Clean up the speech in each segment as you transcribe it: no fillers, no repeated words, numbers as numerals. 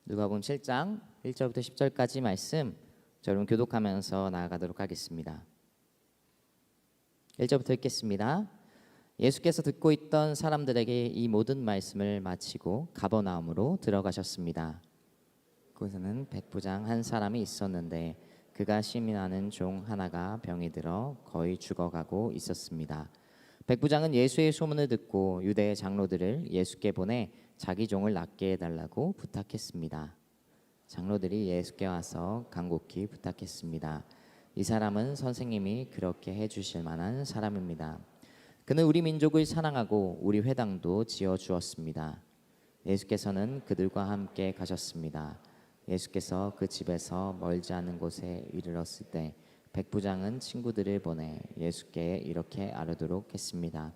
누가복음 7장 1절부터 10절까지 말씀 여러분 교독하면서 나아가도록 하겠습니다. 1절부터 읽겠습니다. 예수께서 듣고 있던 사람들에게 이 모든 말씀을 마치고 가버나움으로 들어가셨습니다. 그곳에는 백부장 한 사람이 있었는데 그가 시민하는 종 하나가 병이 들어 거의 죽어가고 있었습니다. 백부장은 예수의 소문을 듣고 유대 장로들을 예수께 보내 자기 종을 낫게 해달라고 부탁했습니다. 장로들이 예수께 와서 간곡히 부탁했습니다. 이 사람은 선생님이 그렇게 해주실 만한 사람입니다. 그는 우리 민족을 사랑하고 우리 회당도 지어주었습니다. 예수께서는 그들과 함께 가셨습니다. 예수께서 그 집에서 멀지 않은 곳에 이르렀을 때 백부장은 친구들을 보내 예수께 이렇게 아뢰도록 했습니다.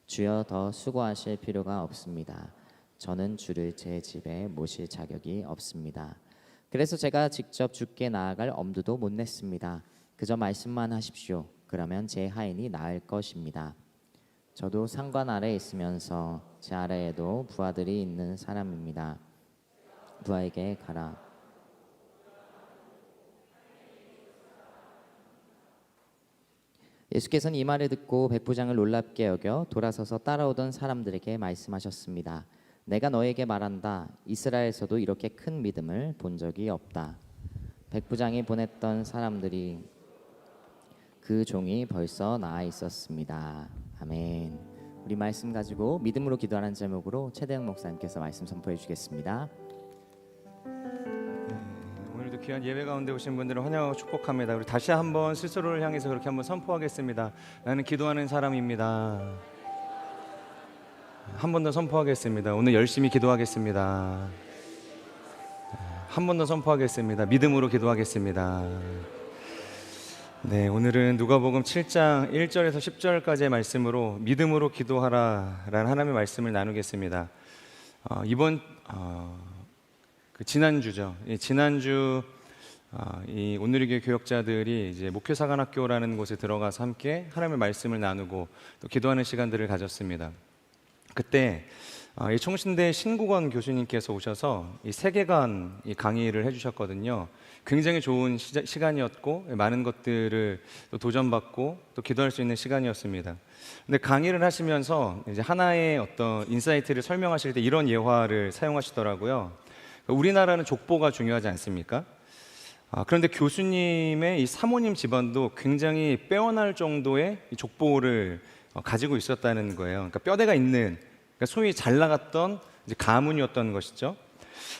주여, 더 수고하실 필요가 없습니다. 저는 주를 제 집에 모실 자격이 없습니다. 그래서 제가 직접 주께 나아갈 엄두도 못 냈습니다. 그저 말씀만 하십시오. 그러면 제 하인이 나을 것입니다. 저도 상관 아래에 있으면서 제 아래에도 부하들이 있는 사람입니다. 부하에게 가라. 예수께서는 이 말을 듣고 백부장을 놀랍게 여겨 돌아서서 따라오던 사람들에게 말씀하셨습니다. 내가 너에게 말한다. 이스라엘에서도 이렇게 큰 믿음을 본 적이 없다. 백부장이 보냈던 사람들이 그 종이 벌써 나아 있었습니다. 아멘. 우리 말씀 가지고 믿음으로 기도하는 제목으로 최대영 목사님께서 말씀 선포해 주겠습니다. 오늘도 귀한 예배 가운데 오신 분들을 환영하고 축복합니다. 우리 다시 한번 스스로를 향해서 그렇게 한번 선포하겠습니다. 나는 기도하는 사람입니다. 한 번 더 선포하겠습니다. 오늘 열심히 기도하겠습니다. 한 번 더 선포하겠습니다. 믿음으로 기도하겠습니다. 네, 오늘은 누가복음 7장 1절에서 10절까지의 말씀으로 믿음으로 기도하라라는 하나님의 말씀을 나누겠습니다. 이번 지난주죠. 지난주 이 오늘의 교역자들이 이제 목회사관학교라는 곳에 들어가서 함께 하나님의 말씀을 나누고 또 기도하는 시간들을 가졌습니다. 그때 이 총신대 신국원 교수님께서 오셔서 이 세계관 강의를 해주셨거든요. 굉장히 좋은 시간이었고 많은 것들을 또 도전받고 또 기도할 수 있는 시간이었습니다. 근데 강의를 하시면서 이제 하나의 어떤 인사이트를 설명하실 때 이런 예화를 사용하시더라고요. 우리나라는 족보가 중요하지 않습니까? 그런데 교수님의 이 사모님 집안도 굉장히 빼어날 정도의 이 족보를 가지고 있었다는 거예요. 그러니까 뼈대가 있는, 그러니까 소위 잘 나갔던 이제 가문이었던 것이죠.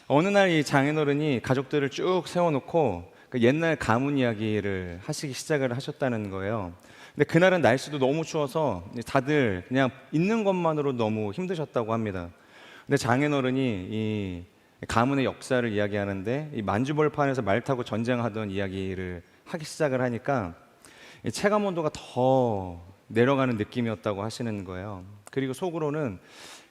어느 날 이 장인어른이 가족들을 쭉 세워놓고 그 옛날 가문 이야기를 하시기 시작을 하셨다는 거예요. 근데 그날은 날씨도 너무 추워서 다들 그냥 있는 것만으로 너무 힘드셨다고 합니다. 근데 장인어른이 이 가문의 역사를 이야기하는데 이 만주벌판에서 말 타고 전쟁하던 이야기를 하기 시작을 하니까 이 체감 온도가 더 내려가는 느낌이었다고 하시는 거예요. 그리고 속으로는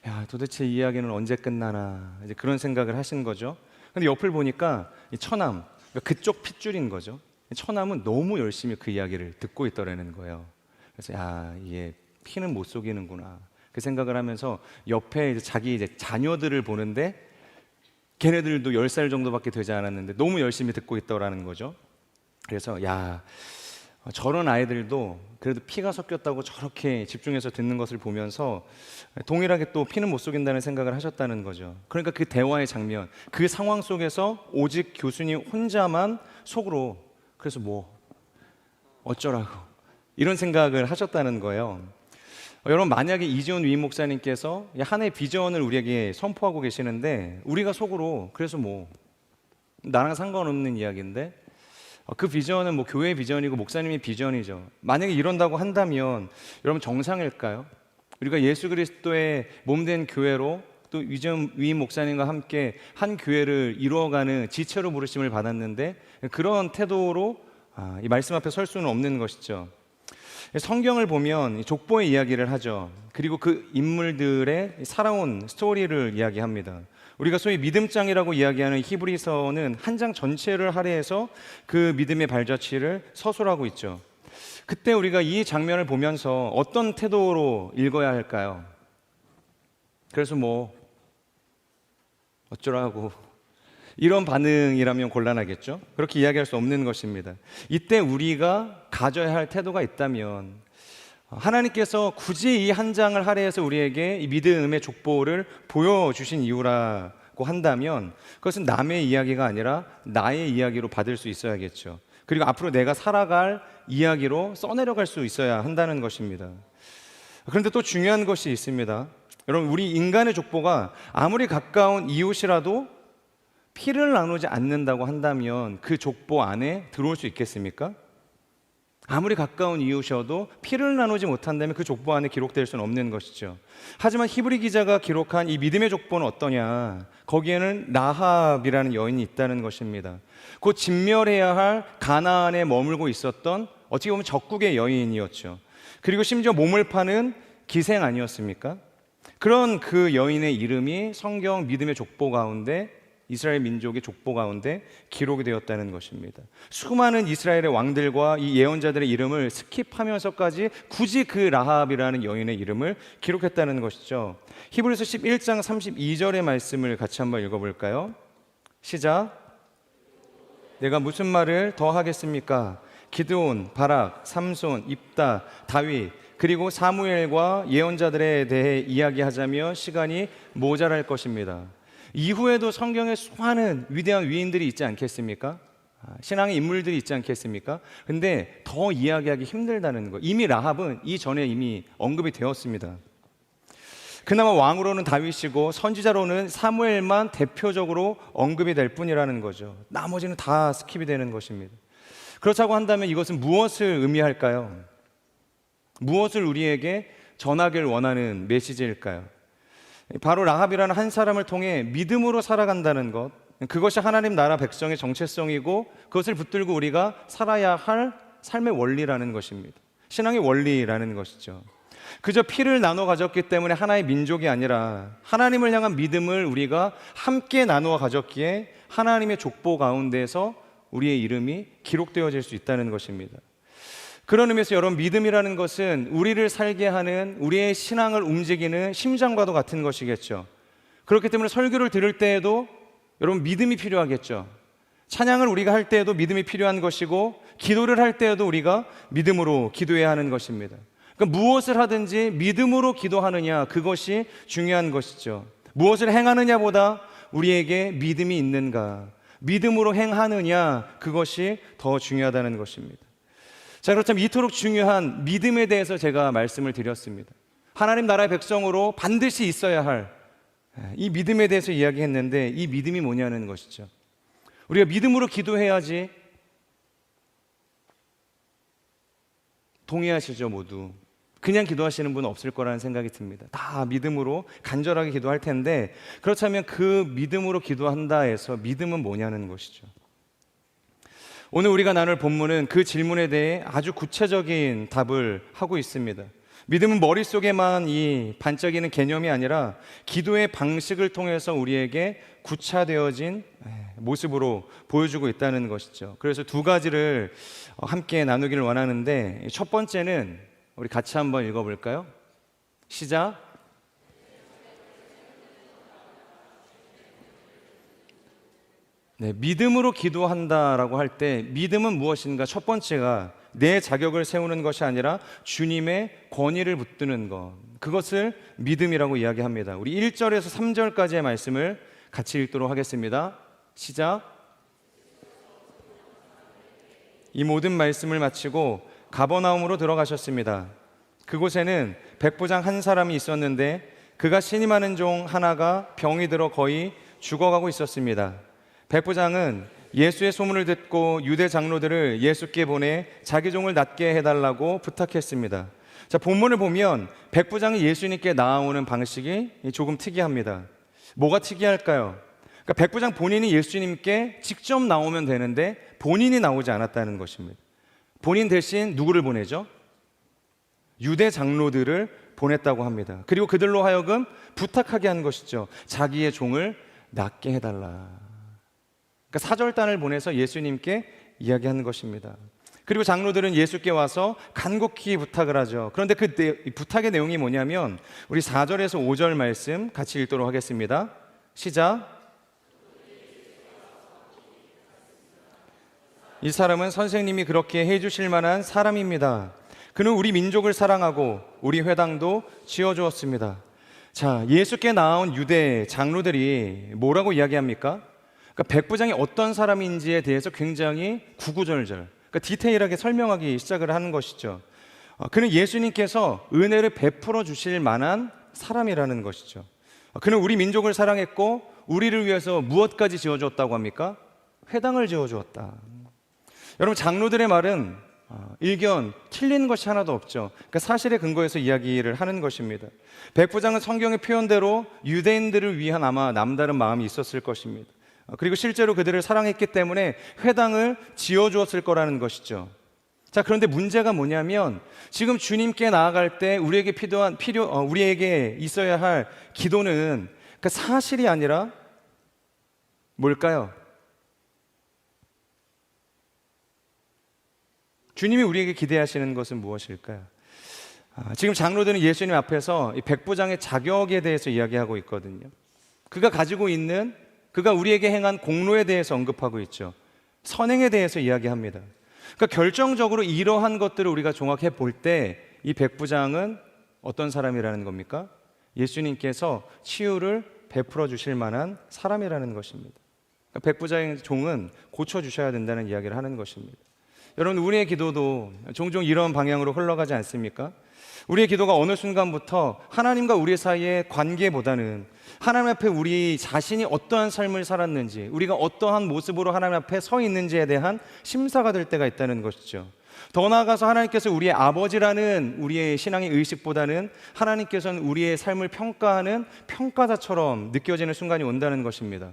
야, 도대체 이 이야기는 언제 끝나나 이제 그런 생각을 하신 거죠. 근데 옆을 보니까 이 처남, 그러니까 그쪽 핏줄인 거죠. 처남은 너무 열심히 그 이야기를 듣고 있더라는 거예요. 그래서 야, 이게 피는 못 속이는구나 그 생각을 하면서 옆에 이제 자기 이제 자녀들을 보는데 걔네들도 10살 정도밖에 되지 않았는데 너무 열심히 듣고 있더라는 거죠. 그래서 야, 저런 아이들도 그래도 피가 섞였다고 저렇게 집중해서 듣는 것을 보면서 동일하게 또 피는 못 속인다는 생각을 하셨다는 거죠. 그러니까 그 대화의 장면, 그 상황 속에서 오직 교수님 혼자만 속으로 그래서 뭐 어쩌라고 이런 생각을 하셨다는 거예요. 여러분, 만약에 이지훈 위임 목사님께서 하나의 비전을 우리에게 선포하고 계시는데 우리가 속으로 그래서 뭐 나랑 상관없는 이야기인데 그 비전은 뭐 교회의 비전이고 목사님의 비전이죠. 만약에 이런다고 한다면 여러분 정상일까요? 우리가 예수 그리스도의 몸된 교회로 또 이지훈 위임 목사님과 함께 한 교회를 이루어가는 지체로 부르심을 받았는데 그런 태도로 이 말씀 앞에 설 수는 없는 것이죠. 성경을 보면 족보의 이야기를 하죠. 그리고 그 인물들의 살아온 스토리를 이야기합니다. 우리가 소위 믿음장이라고 이야기하는 히브리서는 한 장 전체를 할애해서 그 믿음의 발자취를 서술하고 있죠. 그때 우리가 이 장면을 보면서 어떤 태도로 읽어야 할까요? 그래서 뭐 어쩌라고 이런 반응이라면 곤란하겠죠. 그렇게 이야기할 수 없는 것입니다. 이때 우리가 가져야 할 태도가 있다면, 하나님께서 굳이 이 한 장을 할애해서 우리에게 이 믿음의 족보를 보여주신 이유라고 한다면, 그것은 남의 이야기가 아니라 나의 이야기로 받을 수 있어야겠죠. 그리고 앞으로 내가 살아갈 이야기로 써내려갈 수 있어야 한다는 것입니다. 그런데 또 중요한 것이 있습니다. 여러분, 우리 인간의 족보가 아무리 가까운 이웃이라도 피를 나누지 않는다고 한다면 그 족보 안에 들어올 수 있겠습니까? 아무리 가까운 이웃이어도 피를 나누지 못한다면 그 족보 안에 기록될 수는 없는 것이죠. 하지만 히브리 기자가 기록한 이 믿음의 족보는 어떠냐? 거기에는 라합이라는 여인이 있다는 것입니다. 곧 진멸해야 할 가나안에 머물고 있었던 어떻게 보면 적국의 여인이었죠. 그리고 심지어 몸을 파는 기생 아니었습니까? 그런 그 여인의 이름이 성경 믿음의 족보 가운데, 이스라엘 민족의 족보 가운데 기록이 되었다는 것입니다. 수많은 이스라엘의 왕들과 이 예언자들의 이름을 스킵하면서까지 굳이 그 라합이라는 여인의 이름을 기록했다는 것이죠. 히브리서 11장 32절의 말씀을 같이 한번 읽어볼까요? 시작. 내가 무슨 말을 더 하겠습니까? 기드온, 바락, 삼손, 입다, 다윗, 그리고 사무엘과 예언자들에 대해 이야기하자면 시간이 모자랄 것입니다. 이후에도 성경에 수많은 위대한 위인들이 있지 않겠습니까? 신앙의 인물들이 있지 않겠습니까? 근데 더 이야기하기 힘들다는 거. 이미 라합은 이전에 이미 언급이 되었습니다. 그나마 왕으로는 다윗이고 선지자로는 사무엘만 대표적으로 언급이 될 뿐이라는 거죠. 나머지는 다 스킵이 되는 것입니다. 그렇다고 한다면 이것은 무엇을 의미할까요? 무엇을 우리에게 전하길 원하는 메시지일까요? 바로 라합이라는 한 사람을 통해 믿음으로 살아간다는 것, 그것이 하나님 나라 백성의 정체성이고 그것을 붙들고 우리가 살아야 할 삶의 원리라는 것입니다. 신앙의 원리라는 것이죠. 그저 피를 나눠 가졌기 때문에 하나의 민족이 아니라 하나님을 향한 믿음을 우리가 함께 나누어 가졌기에 하나님의 족보 가운데서 우리의 이름이 기록되어질 수 있다는 것입니다. 그런 의미에서 여러분, 믿음이라는 것은 우리를 살게 하는, 우리의 신앙을 움직이는 심장과도 같은 것이겠죠. 그렇기 때문에 설교를 들을 때에도 여러분 믿음이 필요하겠죠. 찬양을 우리가 할 때에도 믿음이 필요한 것이고, 기도를 할 때에도 우리가 믿음으로 기도해야 하는 것입니다. 그러니까 무엇을 하든지 믿음으로 기도하느냐, 그것이 중요한 것이죠. 무엇을 행하느냐보다 우리에게 믿음이 있는가, 믿음으로 행하느냐, 그것이 더 중요하다는 것입니다. 자, 그렇다면 이토록 중요한 믿음에 대해서 제가 말씀을 드렸습니다. 하나님 나라의 백성으로 반드시 있어야 할 이 믿음에 대해서 이야기했는데, 이 믿음이 뭐냐는 것이죠. 우리가 믿음으로 기도해야지. 동의하시죠, 모두? 그냥 기도하시는 분은 없을 거라는 생각이 듭니다. 다 믿음으로 간절하게 기도할 텐데, 그렇다면 그 믿음으로 기도한다 해서 믿음은 뭐냐는 것이죠. 오늘 우리가 나눌 본문은 그 질문에 대해 아주 구체적인 답을 하고 있습니다. 믿음은 머릿속에만 이 반짝이는 개념이 아니라 기도의 방식을 통해서 우리에게 구차되어진 모습으로 보여주고 있다는 것이죠. 그래서 두 가지를 함께 나누기를 원하는데, 첫 번째는 우리 같이 한번 읽어볼까요? 시작. 네, 믿음으로 기도한다라고 할 때 믿음은 무엇인가? 첫 번째가 내 자격을 세우는 것이 아니라 주님의 권위를 붙드는 것, 그것을 믿음이라고 이야기합니다. 우리 1절에서 3절까지의 말씀을 같이 읽도록 하겠습니다. 시작. 이 모든 말씀을 마치고 가버나움으로 들어가셨습니다. 그곳에는 백부장 한 사람이 있었는데 그가 신임하는 종 하나가 병이 들어 거의 죽어가고 있었습니다. 백부장은 예수의 소문을 듣고 유대 장로들을 예수께 보내 자기 종을 낫게 해달라고 부탁했습니다. 자, 본문을 보면 백부장이 예수님께 나아오는 방식이 조금 특이합니다. 뭐가 특이할까요? 그러니까 백부장 본인이 예수님께 직접 나오면 되는데 본인이 나오지 않았다는 것입니다. 본인 대신 누구를 보내죠? 유대 장로들을 보냈다고 합니다. 그리고 그들로 하여금 부탁하게 한 것이죠. 자기의 종을 낫게 해달라. 그러니까 사절단을 보내서 예수님께 이야기하는 것입니다. 그리고 장로들은 예수께 와서 간곡히 부탁을 하죠. 그런데 그 부탁의 내용이 뭐냐면 우리 4절에서 5절 말씀 같이 읽도록 하겠습니다. 시작. 이 사람은 선생님이 그렇게 해주실 만한 사람입니다. 그는 우리 민족을 사랑하고 우리 회당도 지어주었습니다. 자, 예수께 나온 유대 장로들이 뭐라고 이야기합니까? 그러니까 백부장이 어떤 사람인지에 대해서 굉장히 구구절절, 그러니까 디테일하게 설명하기 시작을 하는 것이죠. 그는 예수님께서 은혜를 베풀어 주실 만한 사람이라는 것이죠. 그는 우리 민족을 사랑했고 우리를 위해서 무엇까지 지어주었다고 합니까? 회당을 지어주었다. 여러분, 장로들의 말은 일견 틀린 것이 하나도 없죠. 그러니까 사실에 근거해서 이야기를 하는 것입니다. 백부장은 성경의 표현대로 유대인들을 위한 아마 남다른 마음이 있었을 것입니다. 그리고 실제로 그들을 사랑했기 때문에 회당을 지어주었을 거라는 것이죠. 자, 그런데 문제가 뭐냐면 지금 주님께 나아갈 때 우리에게 있어야 할 기도는 그 사실이 아니라 뭘까요? 주님이 우리에게 기대하시는 것은 무엇일까요? 지금 장로들은 예수님 앞에서 이 백부장의 자격에 대해서 이야기하고 있거든요. 그가 우리에게 행한 공로에 대해서 언급하고 있죠. 선행에 대해서 이야기합니다. 그러니까 결정적으로 이러한 것들을 우리가 종합해 볼 때 이 백부장은 어떤 사람이라는 겁니까? 예수님께서 치유를 베풀어 주실 만한 사람이라는 것입니다. 그러니까 백부장의 종은 고쳐주셔야 된다는 이야기를 하는 것입니다. 여러분, 우리의 기도도 종종 이런 방향으로 흘러가지 않습니까? 우리의 기도가 어느 순간부터 하나님과 우리 사이의 관계보다는 하나님 앞에 우리 자신이 어떠한 삶을 살았는지, 우리가 어떠한 모습으로 하나님 앞에 서 있는지에 대한 심사가 될 때가 있다는 것이죠. 더 나아가서 하나님께서 우리의 아버지라는 우리의 신앙의 의식보다는 하나님께서는 우리의 삶을 평가하는 평가자처럼 느껴지는 순간이 온다는 것입니다.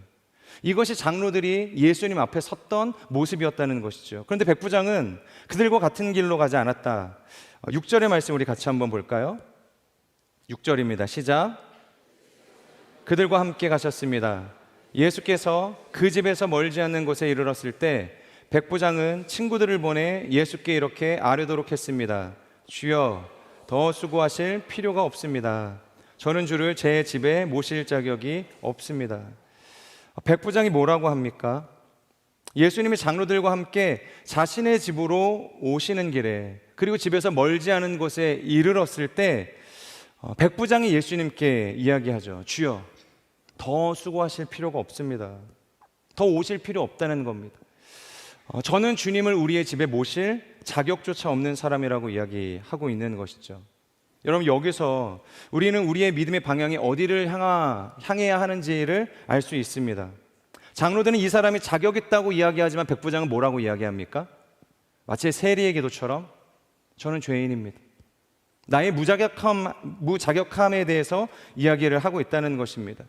이것이 장로들이 예수님 앞에 섰던 모습이었다는 것이죠. 그런데 백부장은 그들과 같은 길로 가지 않았다. 6절의 말씀 우리 같이 한번 볼까요? 6절입니다. 시작. 그들과 함께 가셨습니다. 예수께서 그 집에서 멀지 않는 곳에 이르렀을 때 백부장은 친구들을 보내 예수께 이렇게 아뢰도록 했습니다. 주여, 더 수고하실 필요가 없습니다. 저는 주를 제 집에 모실 자격이 없습니다. 백부장이 뭐라고 합니까? 예수님이 장로들과 함께 자신의 집으로 오시는 길에, 그리고 집에서 멀지 않은 곳에 이르렀을 때 백부장이 예수님께 이야기하죠. 주여, 더 수고하실 필요가 없습니다. 더 오실 필요 없다는 겁니다. 저는 주님을 우리의 집에 모실 자격조차 없는 사람이라고 이야기하고 있는 것이죠. 여러분, 여기서 우리는 우리의 믿음의 방향이 어디를 향해야 하는지를 알 수 있습니다. 장로들은 이 사람이 자격 있다고 이야기하지만 백부장은 뭐라고 이야기합니까? 마치 세리의 기도처럼 저는 죄인입니다. 나의 무자격함에 대해서 이야기를 하고 있다는 것입니다.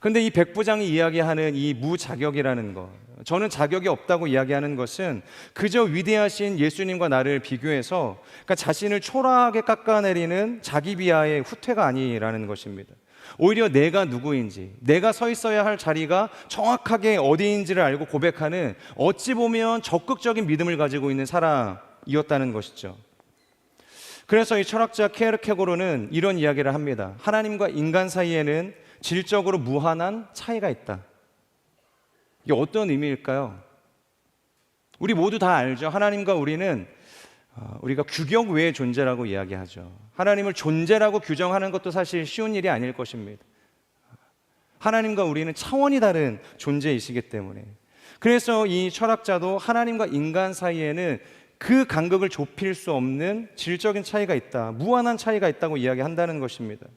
그런데 이 백부장이 이야기하는 이 무자격이라는 것, 저는 자격이 없다고 이야기하는 것은 그저 위대하신 예수님과 나를 비교해서 그러니까 자신을 초라하게 깎아내리는 자기 비하의 후퇴가 아니라는 것입니다. 오히려 내가 누구인지, 내가 서 있어야 할 자리가 정확하게 어디인지를 알고 고백하는, 어찌 보면 적극적인 믿음을 가지고 있는 사람이었다는 것이죠. 그래서 이 철학자 케르케고르는 이런 이야기를 합니다. 하나님과 인간 사이에는 질적으로 무한한 차이가 있다. 이게 어떤 의미일까요? 우리 모두 다 알죠. 하나님과 우리가 규격 외의 존재라고 이야기하죠. 하나님을 존재라고 규정하는 것도 사실 쉬운 일이 아닐 것입니다. 하나님과 우리는 차원이 다른 존재이시기 때문에. 그래서 이 철학자도 하나님과 인간 사이에는 그 간극을 좁힐 수 없는 질적인 차이가 있다, 무한한 차이가 있다고 이야기한다는 것입니다.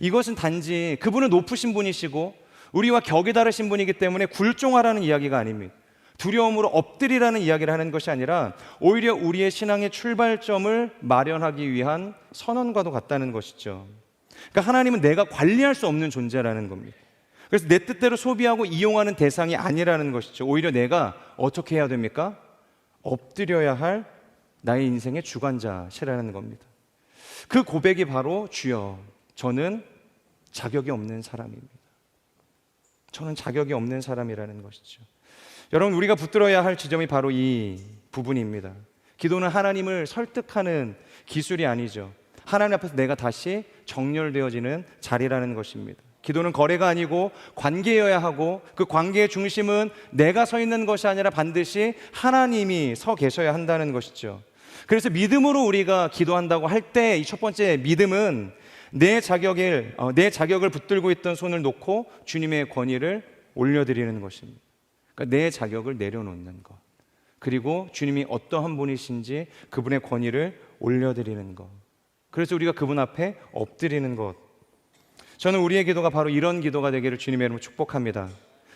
이것은 단지 그분은 높으신 분이시고 우리와 격이 다르신 분이기 때문에 굴종하라는 이야기가 아닙니다. 두려움으로 엎드리라는 이야기를 하는 것이 아니라 오히려 우리의 신앙의 출발점을 마련하기 위한 선언과도 같다는 것이죠. 그러니까 하나님은 내가 관리할 수 없는 존재라는 겁니다. 그래서 내 뜻대로 소비하고 이용하는 대상이 아니라는 것이죠. 오히려 내가 어떻게 해야 됩니까? 엎드려야 할 나의 인생의 주관자시라는 겁니다. 그 고백이 바로 주여, 저는 자격이 없는 사람입니다. 저는 자격이 없는 사람이라는 것이죠. 여러분, 우리가 붙들어야 할 지점이 바로 이 부분입니다. 기도는 하나님을 설득하는 기술이 아니죠. 하나님 앞에서 내가 다시 정렬되어지는 자리라는 것입니다. 기도는 거래가 아니고 관계여야 하고, 그 관계의 중심은 내가 서 있는 것이 아니라 반드시 하나님이 서 계셔야 한다는 것이죠. 그래서 믿음으로 우리가 기도한다고 할 때 이 첫 번째 믿음은 내 자격을 붙들고 있던 손을 놓고 주님의 권위를 올려드리는 것입니다. 그러니까 내 자격을 내려놓는 것, 그리고 주님이 어떠한 분이신지 그분의 권위를 올려드리는 것, 그래서 우리가 그분 앞에 엎드리는 것. 저는 우리의 기도가 바로 이런 기도가 되기를 주님의 이름으로 축복합니다.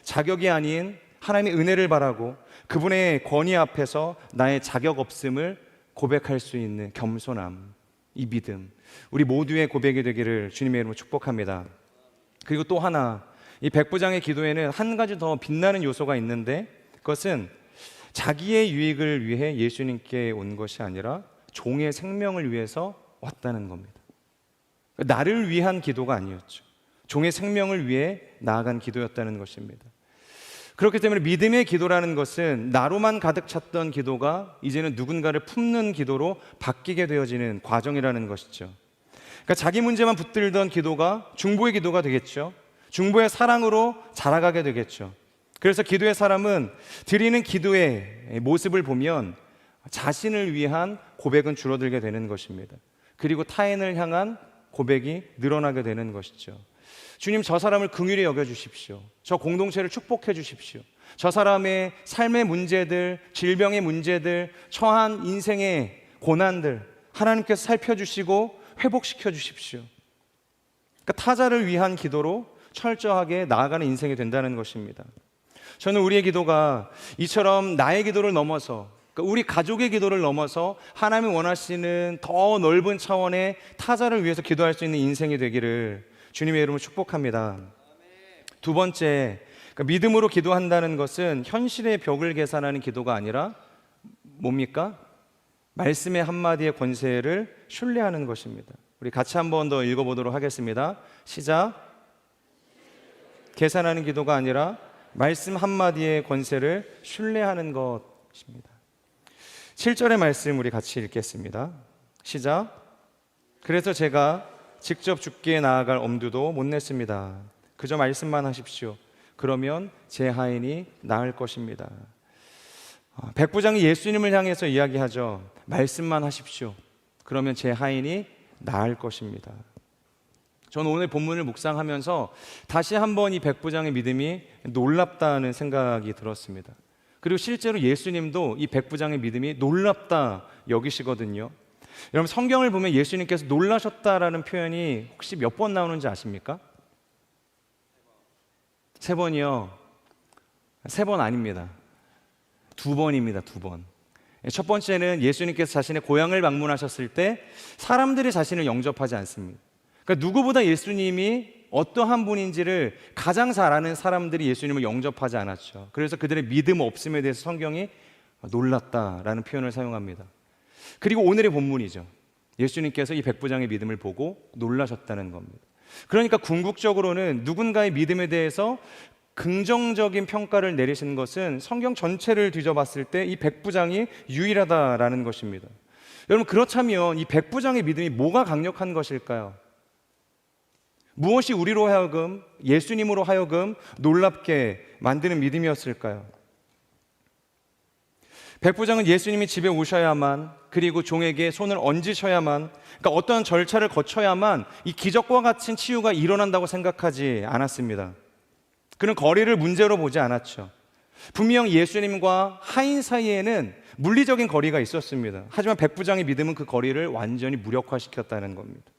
자격이 아닌 하나님의 은혜를 바라고 그분의 권위 앞에서 나의 자격 없음을 고백할 수 있는 겸손함, 이 믿음, 우리 모두의 고백이 되기를 주님의 이름으로 축복합니다. 그리고 또 하나, 이 백부장의 기도에는 한 가지 더 빛나는 요소가 있는데, 그것은 자기의 유익을 위해 예수님께 온 것이 아니라 종의 생명을 위해서 왔다는 겁니다. 나를 위한 기도가 아니었죠. 종의 생명을 위해 나아간 기도였다는 것입니다. 그렇기 때문에 믿음의 기도라는 것은 나로만 가득 찼던 기도가 이제는 누군가를 품는 기도로 바뀌게 되어지는 과정이라는 것이죠. 그러니까 자기 문제만 붙들던 기도가 중보의 기도가 되겠죠. 중보의 사랑으로 자라가게 되겠죠. 그래서 기도의 사람은 드리는 기도의 모습을 보면 자신을 위한 고백은 줄어들게 되는 것입니다. 그리고 타인을 향한 고백이 늘어나게 되는 것이죠. 주님, 저 사람을 긍휼히 여겨주십시오. 저 공동체를 축복해 주십시오. 저 사람의 삶의 문제들, 질병의 문제들, 처한 인생의 고난들 하나님께서 살펴주시고 회복시켜 주십시오. 그러니까 타자를 위한 기도로 철저하게 나아가는 인생이 된다는 것입니다. 저는 우리의 기도가 이처럼 나의 기도를 넘어서, 그러니까 우리 가족의 기도를 넘어서 하나님이 원하시는 더 넓은 차원의 타자를 위해서 기도할 수 있는 인생이 되기를 주님의 이름으로 축복합니다. 두 번째, 그러니까 믿음으로 기도한다는 것은 현실의 벽을 계산하는 기도가 아니라 뭡니까? 말씀의 한마디의 권세를 신뢰하는 것입니다. 우리 같이 한 번 더 읽어보도록 하겠습니다. 시작. 계산하는 기도가 아니라 말씀 한마디의 권세를 신뢰하는 것입니다. 7절의 말씀 우리 같이 읽겠습니다. 시작. 그래서 제가 직접 죽기에 나아갈 엄두도 못 냈습니다. 그저 말씀만 하십시오. 그러면 제 하인이 나을 것입니다. 백부장이 예수님을 향해서 이야기하죠. 말씀만 하십시오. 그러면 제 하인이 나을 것입니다. 저는 오늘 본문을 묵상하면서 다시 한번 이 백부장의 믿음이 놀랍다는 생각이 들었습니다. 그리고 실제로 예수님도 이 백부장의 믿음이 놀랍다 여기시거든요. 여러분, 성경을 보면 예수님께서 놀라셨다라는 표현이 혹시 몇 번 나오는지 아십니까? 3번이요. 3번 아닙니다. 2번입니다. 2번. 첫 번째는 예수님께서 자신의 고향을 방문하셨을 때 사람들이 자신을 영접하지 않습니다. 그러니까 누구보다 예수님이 어떠한 분인지를 가장 잘 아는 사람들이 예수님을 영접하지 않았죠. 그래서 그들의 믿음 없음에 대해서 성경이 놀랐다라는 표현을 사용합니다. 그리고 오늘의 본문이죠. 예수님께서 이 백부장의 믿음을 보고 놀라셨다는 겁니다. 그러니까 궁극적으로는 누군가의 믿음에 대해서 긍정적인 평가를 내리신 것은 성경 전체를 뒤져봤을 때 이 백부장이 유일하다라는 것입니다. 여러분, 그렇다면 이 백부장의 믿음이 뭐가 강력한 것일까요? 무엇이 우리로 하여금, 예수님으로 하여금 놀랍게 만드는 믿음이었을까요? 백부장은 예수님이 집에 오셔야만, 그리고 종에게 손을 얹으셔야만, 그러니까 어떠한 절차를 거쳐야만 이 기적과 같은 치유가 일어난다고 생각하지 않았습니다. 그는 거리를 문제로 보지 않았죠. 분명 예수님과 하인 사이에는 물리적인 거리가 있었습니다. 하지만 백부장의 믿음은 그 거리를 완전히 무력화시켰다는 겁니다.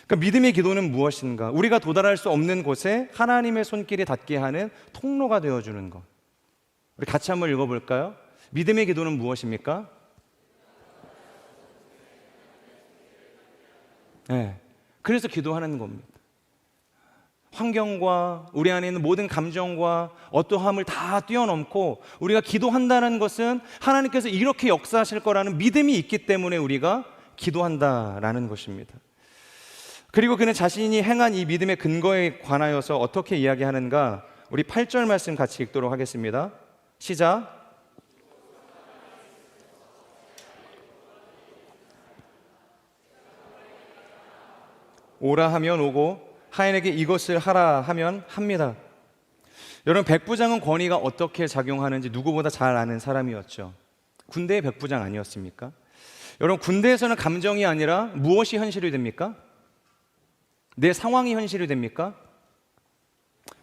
그러니까 믿음의 기도는 무엇인가? 우리가 도달할 수 없는 곳에 하나님의 손길이 닿게 하는 통로가 되어주는 것. 우리 같이 한번 읽어볼까요? 믿음의 기도는 무엇입니까? 네, 그래서 기도하는 겁니다. 환경과 우리 안에 있는 모든 감정과 어떠함을 다 뛰어넘고 우리가 기도한다는 것은 하나님께서 이렇게 역사하실 거라는 믿음이 있기 때문에 우리가 기도한다라는 것입니다. 그리고 그는 자신이 행한 이 믿음의 근거에 관하여서 어떻게 이야기하는가? 우리 8절 말씀 같이 읽도록 하겠습니다. 시작. 오라 하면 오고 하인에게 이것을 하라 하면 합니다. 여러분, 백부장은 권위가 어떻게 작용하는지 누구보다 잘 아는 사람이었죠. 군대의 백부장 아니었습니까? 여러분, 군대에서는 감정이 아니라 무엇이 현실이 됩니까? 내 상황이 현실이 됩니까?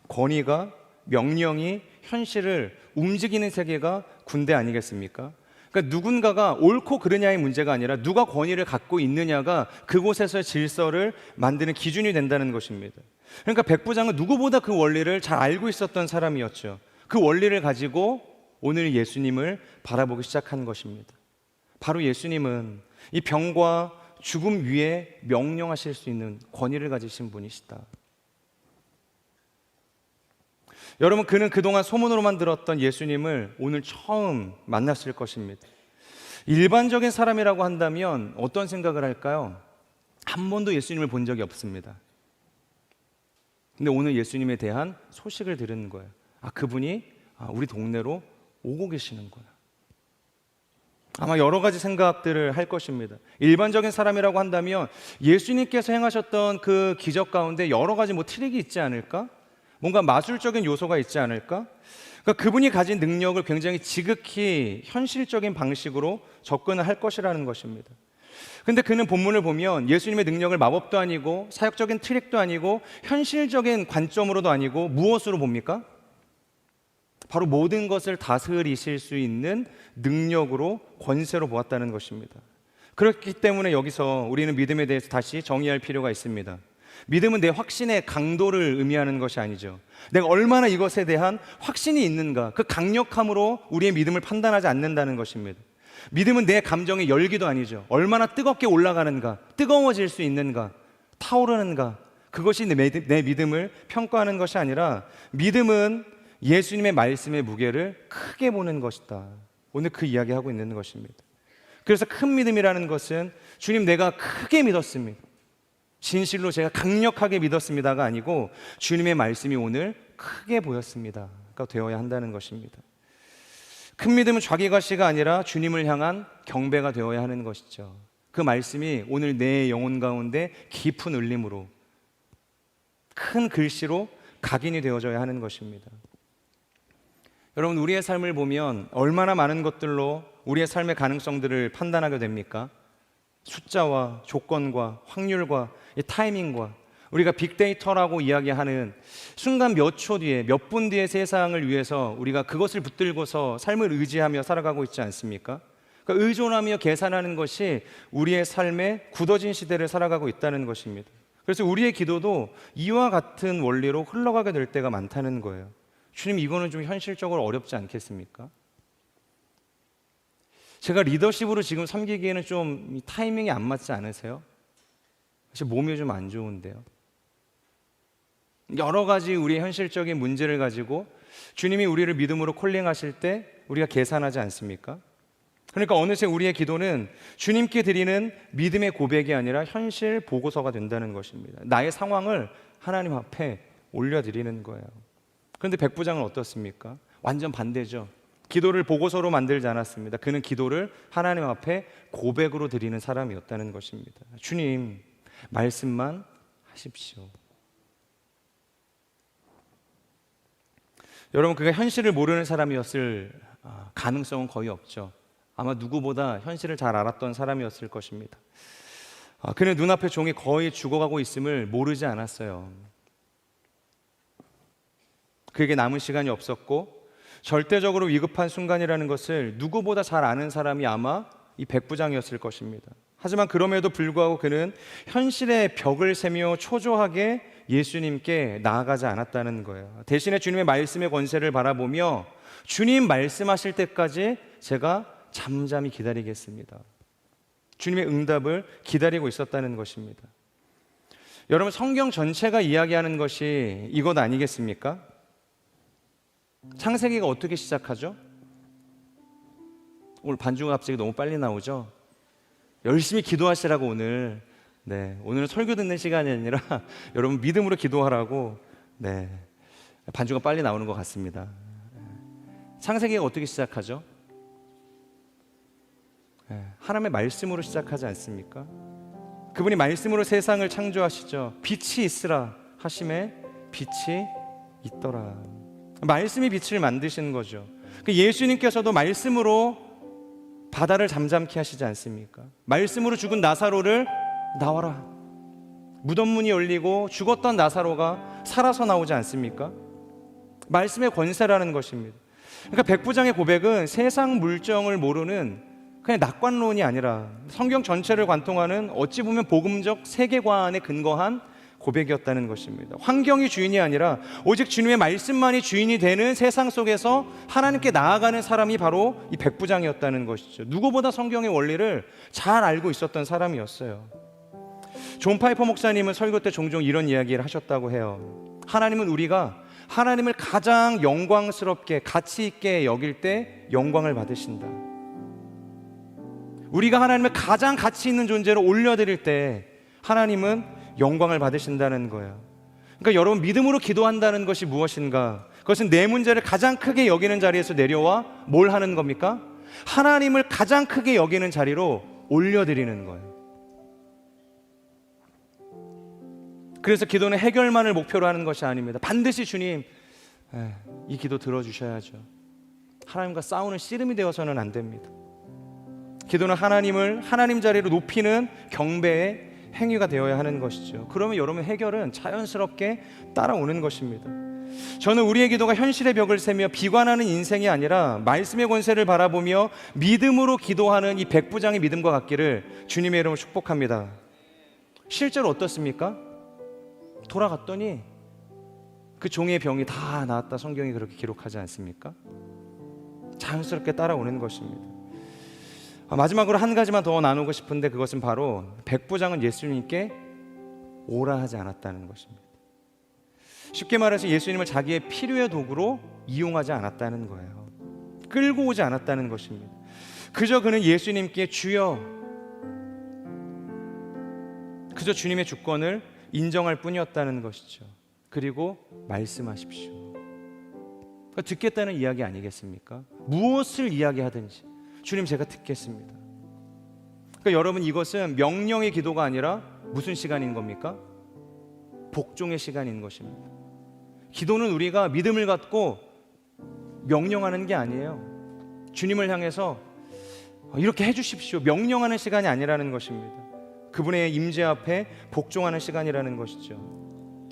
권위가, 명령이 현실을 움직이는 세계가 군대 아니겠습니까? 그러니까 누군가가 옳고 그르냐의 문제가 아니라 누가 권위를 갖고 있느냐가 그곳에서의 질서를 만드는 기준이 된다는 것입니다. 그러니까 백부장은 누구보다 그 원리를 잘 알고 있었던 사람이었죠. 그 원리를 가지고 오늘 예수님을 바라보기 시작한 것입니다. 바로 예수님은 이 병과 죽음 위에 명령하실 수 있는 권위를 가지신 분이시다. 여러분, 그는 그동안 소문으로만 들었던 예수님을 오늘 처음 만났을 것입니다. 일반적인 사람이라고 한다면 어떤 생각을 할까요? 한 번도 예수님을 본 적이 없습니다. 근데 오늘 예수님에 대한 소식을 들은 거예요. 그분이 우리 동네로 오고 계시는구나. 아마 여러 가지 생각들을 할 것입니다. 일반적인 사람이라고 한다면 예수님께서 행하셨던 그 기적 가운데 여러 가지 트릭이 있지 않을까? 뭔가 마술적인 요소가 있지 않을까? 그러니까 그분이 가진 능력을 굉장히 지극히 현실적인 방식으로 접근을 할 것이라는 것입니다. 근데 그는 본문을 보면 예수님의 능력을 마법도 아니고 사역적인 트릭도 아니고 현실적인 관점으로도 아니고 무엇으로 봅니까? 바로 모든 것을 다스리실 수 있는 능력으로, 권세로 보았다는 것입니다. 그렇기 때문에 여기서 우리는 믿음에 대해서 다시 정의할 필요가 있습니다. 믿음은 내 확신의 강도를 의미하는 것이 아니죠. 내가 얼마나 이것에 대한 확신이 있는가, 그 강력함으로 우리의 믿음을 판단하지 않는다는 것입니다. 믿음은 내 감정의 열기도 아니죠. 얼마나 뜨겁게 올라가는가, 뜨거워질 수 있는가, 타오르는가, 그것이 내 믿음을 평가하는 것이 아니라 믿음은 예수님의 말씀의 무게를 크게 보는 것이다. 오늘 그 이야기하고 있는 것입니다. 그래서 큰 믿음이라는 것은 주님, 내가 크게 믿었습니다, 진실로 제가 강력하게 믿었습니다가 아니고 주님의 말씀이 오늘 크게 보였습니다가 되어야 한다는 것입니다. 큰 믿음은 자기가시가 아니라 주님을 향한 경배가 되어야 하는 것이죠. 그 말씀이 오늘 내 영혼 가운데 깊은 울림으로, 큰 글씨로 각인이 되어져야 하는 것입니다. 여러분, 우리의 삶을 보면 얼마나 많은 것들로 우리의 삶의 가능성들을 판단하게 됩니까? 숫자와 조건과 확률과 이 타이밍과 우리가 빅데이터라고 이야기하는 순간 몇 초 뒤에, 몇 분 뒤의 세상을 위해서 우리가 그것을 붙들고서 삶을 의지하며 살아가고 있지 않습니까? 그러니까 의존하며 계산하는 것이 우리의 삶의 굳어진 시대를 살아가고 있다는 것입니다. 그래서 우리의 기도도 이와 같은 원리로 흘러가게 될 때가 많다는 거예요. 주님, 이거는 좀 현실적으로 어렵지 않겠습니까? 제가 리더십으로 지금 섬기기에는 좀 타이밍이 안 맞지 않으세요? 사실 몸이 좀 안 좋은데요. 여러 가지 우리의 현실적인 문제를 가지고 주님이 우리를 믿음으로 콜링하실 때 우리가 계산하지 않습니까? 그러니까 어느새 우리의 기도는 주님께 드리는 믿음의 고백이 아니라 현실 보고서가 된다는 것입니다. 나의 상황을 하나님 앞에 올려드리는 거예요. 그런데 백부장은 어떻습니까? 완전 반대죠. 기도를 보고서로 만들지 않았습니다. 그는 기도를 하나님 앞에 고백으로 드리는 사람이었다는 것입니다. 주님, 말씀만 하십시오. 여러분, 그가 현실을 모르는 사람이었을 가능성은 거의 없죠. 아마 누구보다 현실을 잘 알았던 사람이었을 것입니다. 그는 눈앞에 종이 거의 죽어가고 있음을 모르지 않았어요. 그에게 남은 시간이 없었고 절대적으로 위급한 순간이라는 것을 누구보다 잘 아는 사람이 아마 이 백부장이었을 것입니다. 하지만 그럼에도 불구하고 그는 현실의 벽을 세며 초조하게 예수님께 나아가지 않았다는 거예요. 대신에 주님의 말씀의 권세를 바라보며 주님 말씀하실 때까지 제가 잠잠히 기다리겠습니다, 주님의 응답을 기다리고 있었다는 것입니다. 여러분, 성경 전체가 이야기하는 것이 이것 아니겠습니까? 창세기가 어떻게 시작하죠? 오늘 반주가 갑자기 너무 빨리 나오죠? 열심히 기도하시라고 오늘, 오늘은 설교 듣는 시간이 아니라 여러분 믿음으로 기도하라고 반주가 빨리 나오는 것 같습니다. 창세기가 어떻게 시작하죠? 하나님의 말씀으로 시작하지 않습니까? 그분이 말씀으로 세상을 창조하시죠. 빛이 있으라 하심에 빛이 있더라. 말씀이 빛을 만드신 거죠. 예수님께서도 말씀으로 바다를 잠잠케 하시지 않습니까? 말씀으로 죽은 나사로를 나와라. 무덤 문이 열리고 죽었던 나사로가 살아서 나오지 않습니까? 말씀의 권세라는 것입니다. 그러니까 백부장의 고백은 세상 물정을 모르는 그냥 낙관론이 아니라 성경 전체를 관통하는 어찌 보면 복음적 세계관에 근거한 고백이었다는 것입니다. 환경이 주인이 아니라 오직 주님의 말씀만이 주인이 되는 세상 속에서 하나님께 나아가는 사람이 바로 이 백부장이었다는 것이죠. 누구보다 성경의 원리를 잘 알고 있었던 사람이었어요. 존 파이퍼 목사님은 설교 때 종종 이런 이야기를 하셨다고 해요. 하나님은 우리가 하나님을 가장 영광스럽게 가치 있게 여길 때 영광을 받으신다. 우리가 하나님을 가장 가치 있는 존재로 올려드릴 때 하나님은 영광을 받으신다는 거예요. 그러니까 여러분, 믿음으로 기도한다는 것이 무엇인가? 그것은 내 문제를 가장 크게 여기는 자리에서 내려와 뭘 하는 겁니까? 하나님을 가장 크게 여기는 자리로 올려드리는 거예요. 그래서 기도는 해결만을 목표로 하는 것이 아닙니다. 반드시 주님, 이 기도 들어주셔야죠. 하나님과 싸우는 씨름이 되어서는 안 됩니다. 기도는 하나님을 하나님 자리로 높이는 경배의 행위가 되어야 하는 것이죠. 그러면 여러분, 해결은 자연스럽게 따라오는 것입니다. 저는 우리의 기도가 현실의 벽을 세며 비관하는 인생이 아니라 말씀의 권세를 바라보며 믿음으로 기도하는 이 백부장의 믿음과 같기를 주님의 이름으로 축복합니다. 실제로 어떻습니까? 돌아갔더니 그 종의 병이 다 나았다. 성경이 그렇게 기록하지 않습니까? 자연스럽게 따라오는 것입니다. 마지막으로 한 가지만 더 나누고 싶은데, 그것은 바로 백부장은 예수님께 오라 하지 않았다는 것입니다. 쉽게 말해서 예수님을 자기의 필요의 도구로 이용하지 않았다는 거예요. 끌고 오지 않았다는 것입니다. 그저 그는 예수님께 주여, 그저 주님의 주권을 인정할 뿐이었다는 것이죠. 그리고 말씀하십시오. 그러니까 듣겠다는 이야기 아니겠습니까? 무엇을 이야기하든지 주님, 제가 듣겠습니다. 그러니까 여러분, 이것은 명령의 기도가 아니라 무슨 시간인 겁니까? 복종의 시간인 것입니다. 기도는 우리가 믿음을 갖고 명령하는 게 아니에요. 주님을 향해서 이렇게 해주십시오, 명령하는 시간이 아니라는 것입니다. 그분의 임재 앞에 복종하는 시간이라는 것이죠.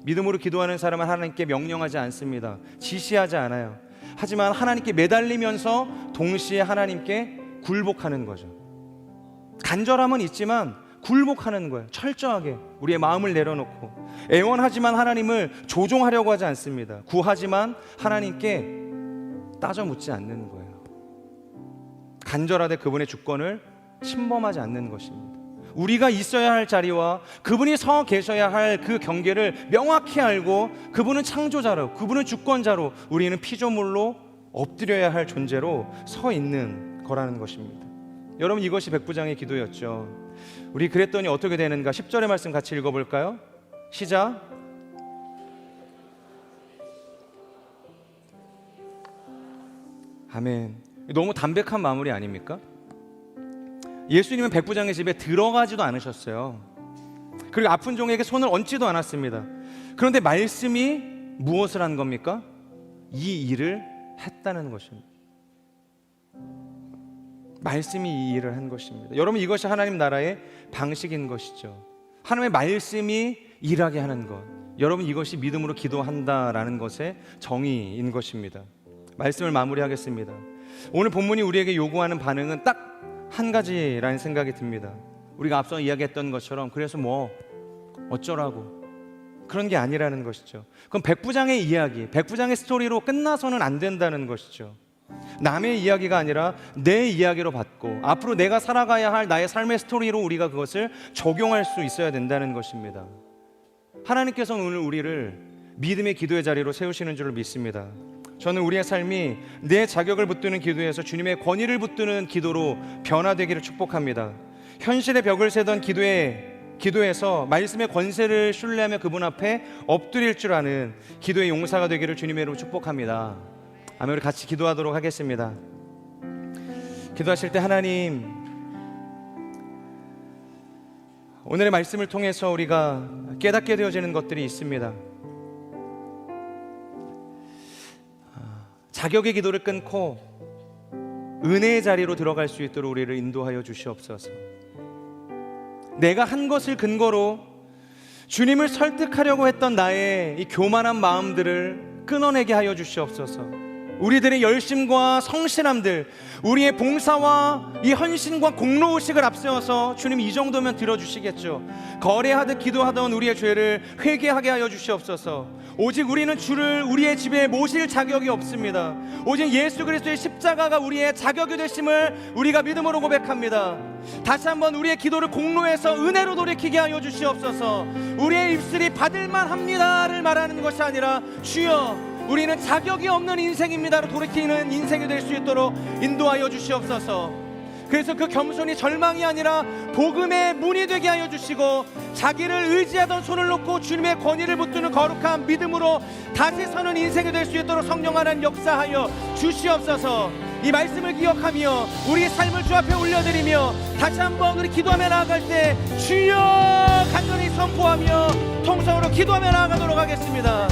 믿음으로 기도하는 사람은 하나님께 명령하지 않습니다. 지시하지 않아요. 하지만 하나님께 매달리면서 동시에 하나님께 굴복하는 거죠. 간절함은 있지만 굴복하는 거예요. 철저하게 우리의 마음을 내려놓고. 애원하지만 하나님을 조종하려고 하지 않습니다. 구하지만 하나님께 따져 묻지 않는 거예요. 간절하되 그분의 주권을 침범하지 않는 것입니다. 우리가 있어야 할 자리와 그분이 서 계셔야 할 그 경계를 명확히 알고, 그분은 창조자로, 그분은 주권자로, 우리는 피조물로 엎드려야 할 존재로 서 있는 거라는 것입니다. 여러분, 이것이 백부장의 기도였죠. 우리 그랬더니 어떻게 되는가? 10절의 말씀 같이 읽어볼까요? 시작. 아멘. 너무 담백한 마무리 아닙니까? 예수님은 백부장의 집에 들어가지도 않으셨어요. 그리고 아픈 종에게 손을 얹지도 않았습니다. 그런데 말씀이 무엇을 한 겁니까? 이 일을 했다는 것입니다. 말씀이 이 일을 한 것입니다. 여러분, 이것이 하나님 나라의 방식인 것이죠. 하나님의 말씀이 일하게 하는 것. 여러분, 이것이 믿음으로 기도한다라는 것의 정의인 것입니다. 말씀을 마무리하겠습니다. 오늘 본문이 우리에게 요구하는 반응은 딱 한 가지라는 생각이 듭니다. 우리가 앞서 이야기했던 것처럼 그래서 뭐 어쩌라고, 그런 게 아니라는 것이죠. 그럼 백부장의 이야기, 백부장의 스토리로 끝나서는 안 된다는 것이죠. 남의 이야기가 아니라 내 이야기로 받고 앞으로 내가 살아가야 할 나의 삶의 스토리로 우리가 그것을 적용할 수 있어야 된다는 것입니다. 하나님께서는 오늘 우리를 믿음의 기도의 자리로 세우시는 줄을 믿습니다. 저는 우리의 삶이 내 자격을 붙드는 기도에서 주님의 권위를 붙드는 기도로 변화되기를 축복합니다. 현실의 벽을 세던 기도에서 말씀의 권세를 신뢰하며 그분 앞에 엎드릴 줄 아는 기도의 용사가 되기를 주님의 이름으로 축복합니다. 아멘. 우리 같이 기도하도록 하겠습니다. 기도하실 때, 하나님, 오늘의 말씀을 통해서 우리가 깨닫게 되어지는 것들이 있습니다. 자격의 기도를 끊고 은혜의 자리로 들어갈 수 있도록 우리를 인도하여 주시옵소서. 내가 한 것을 근거로 주님을 설득하려고 했던 나의 이 교만한 마음들을 끊어내게 하여 주시옵소서. 우리들의 열심과 성실함들, 우리의 봉사와 이 헌신과 공로의식을 앞세워서 주님 이 정도면 들어주시겠죠. 거래하듯 기도하던 우리의 죄를 회개하게 하여 주시옵소서. 오직 우리는 주를 우리의 집에 모실 자격이 없습니다. 오직 예수 그리스도의 십자가가 우리의 자격이 되심을 우리가 믿음으로 고백합니다. 다시 한번 우리의 기도를 공로해서 은혜로 돌이키게 하여 주시옵소서. 우리의 입술이 받을만 합니다를 말하는 것이 아니라 주여 우리는 자격이 없는 인생입니다로 돌이키는 인생이 될 수 있도록 인도하여 주시옵소서. 그래서 그 겸손이 절망이 아니라 복음의 문이 되게 하여 주시고 자기를 의지하던 손을 놓고 주님의 권위를 붙드는 거룩한 믿음으로 다시 서는 인생이 될 수 있도록 성령 하나님 역사하여 주시옵소서. 이 말씀을 기억하며 우리의 삶을 주 앞에 올려드리며 다시 한번 우리 기도하며 나아갈 때 주여 간절히 선포하며 통성으로 기도하며 나아가도록 하겠습니다.